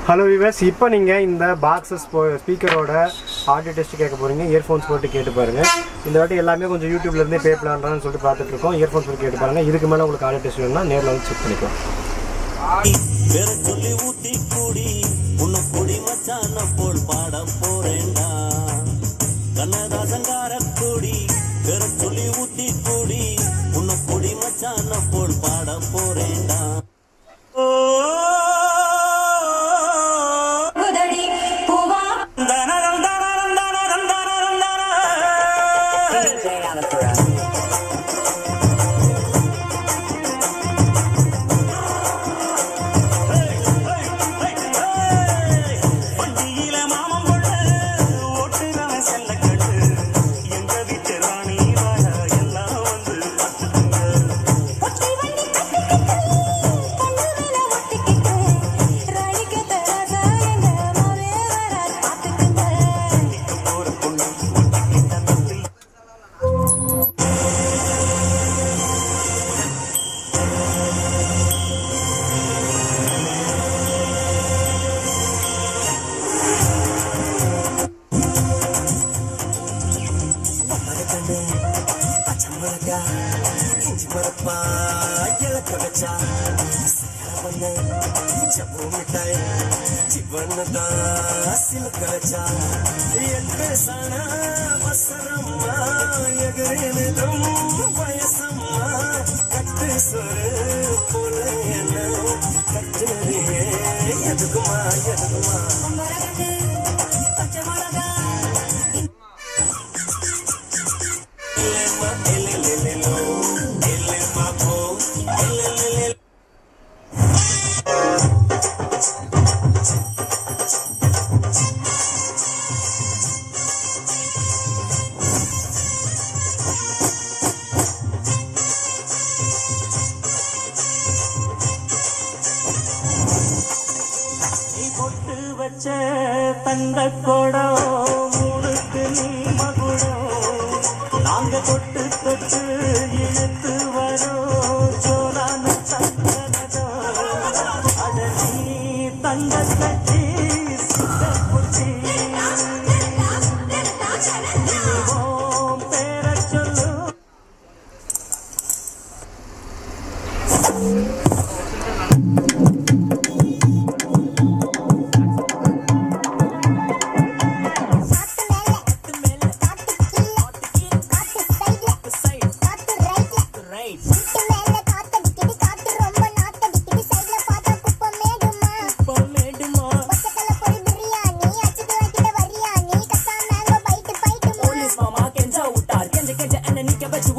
Hello viewers, இப்போ நீங்கள் இந்த பாக்ஸஸ் ஸ்பீக்கரோட ஆடியோ டெஸ்ட் கேட்க போகிறீங்க. இயர்ஃபோன்ஸ் போட்டு கேட்டு பாருங்கள். இந்த வாட்டி எல்லாமே கொஞ்சம் யூடியூப்லேருந்தே பே பண்ணலான்னு சொல்லிட்டு பார்த்துட்ருக்கோம். இயர்ஃபோன்ஸ் போட்டு கேட்டு பாருங்கள். இதுக்கு மேலே உங்களுக்கு ஆடியோ டெஸ்ட் வேணும்னா நேரில் வந்து செக் பண்ணிக்கலாம். தந்த கொடம் முழுக்கு நீ மகுடம் நாங்க தொட்டு தொட்டு இழுத்து வரோம் ஜோரான சந்தனதம் அட நீ தந்த கட்சி சுத்த புத்தி பேர சொல்லு.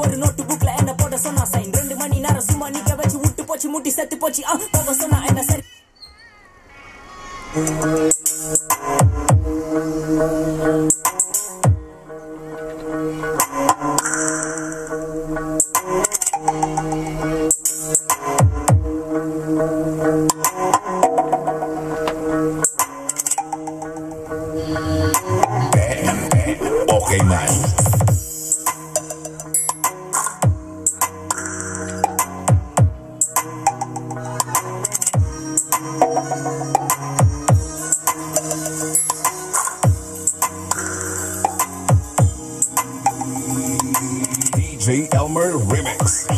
ஒரு நோட்டு புக்ல என்ன போட சொன்னா சைன் 2 மணி நேரம் சும்மா நிக்க வச்சு விட்டு போச்சு முட்டி செத்து போச்சு போக சொன்னா என்ன சரி. Okay, man. DJ Elmer Remix.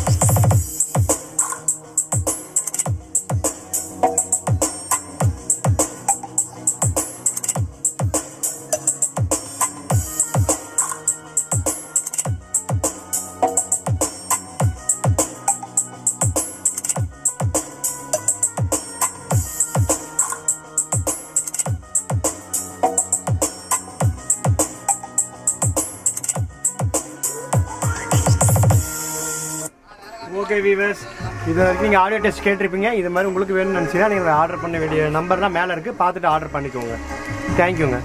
Okay viewers, இது வரைக்கும் நீங்கள் ஆடியோ டெஸ்ட் கேட்டிருப்பீங்க. இது மாதிரி உங்களுக்கு வேணும்னு நினச்சிங்கன்னா நீங்கள் ஆர்டர் பண்ண வேண்டிய நம்பர் தான் மேலே இருக்குது, பார்த்துட்டு ஆர்டர் பண்ணிக்கோங்க. தேங்க்யூங்க.